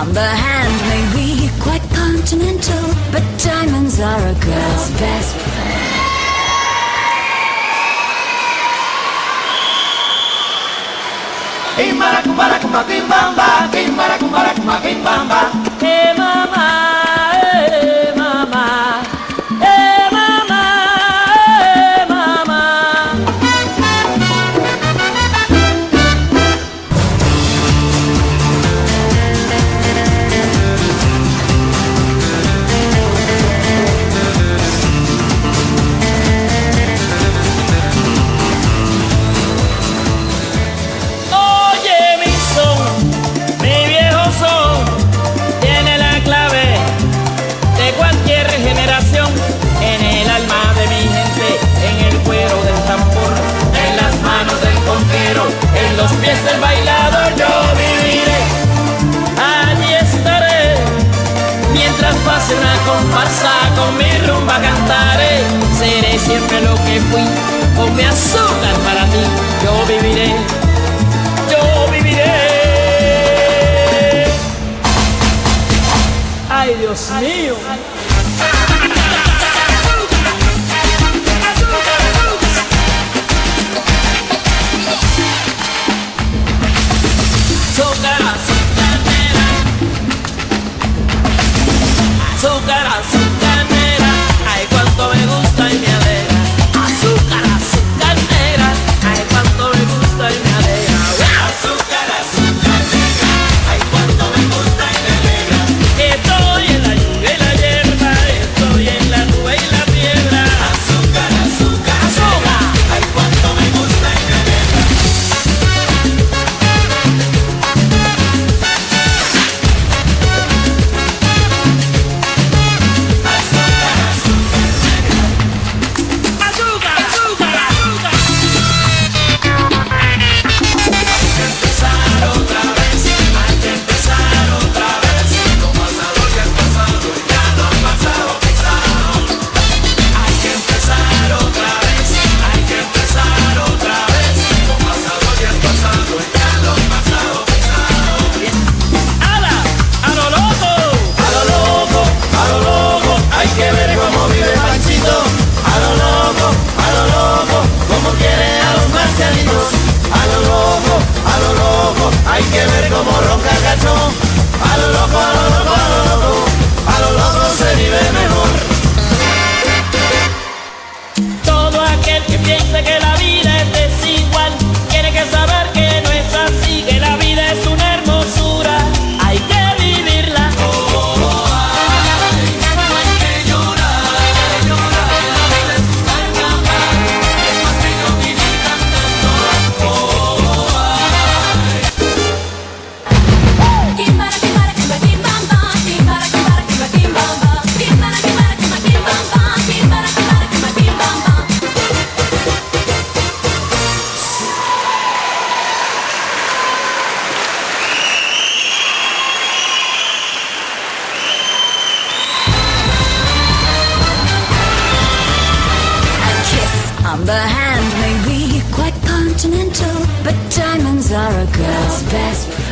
on the hand may be quite continental, but diamonds are a girl's best friend. Kimbara kimbamba, kimbara kimbamba. Hey mama, hey mama, hey mama, hey mama. Oye mi son, mi viejo son, tiene la clave de cualquier generación. En el alma de mi gente, en el cuero del tambor, en las manos del conquero, en los pies del bailador yo viviré. Allí estaré, mientras pase una comparsa, con mi rumba cantaré. Seré siempre lo que fui, con mi azúcar para ti yo viviré. Yo viviré. Ay, Dios mío. Azúcar, azucarera. Azúcar, azucarera. Ay, cuánto me gusta y me alegra. Azúcar, azucarera. Ay, cuánto me gusta y me alegra. Azúcar, azúcar negra, ay cuánto me gusta y me alegra. Estoy en la lluvia y la hierba, estoy en la nube y la piedra. Azúcar, azúcar, Azúcar. ay cuánto me gusta y me alegra. Azúcar, azúcar, azúcar. Empezar otra vez, hay que empezar otra vez. Lo pasado ya es pasado, ya lo pasado pisado. Hay que empezar otra vez, hay que empezar otra vez. Lo pasado ya es pasado, ya lo pasado pisado. ¡Hala! ¡A lo loco! A lo loco, hay que ver cómo vive Panchito. A lo loco, cómo quiere a los marcianitos. A lo loco, hay que ver cómo ronca el cachón. A lo loco, a lo loco se vive mejor. Todo aquel que piense que la vida es desigual tiene que saber que no es así, que la vida es una hermosura, hay que vivirla. Kimbara kimbara kimba kimbamba, kimbara kimbara kimba kimbamba, kimbara kimbara kimba kimbamba, kimbara kimbara kimba kimbamba. A kiss on the hand may be quite continental, but diamonds are a girl's best friend.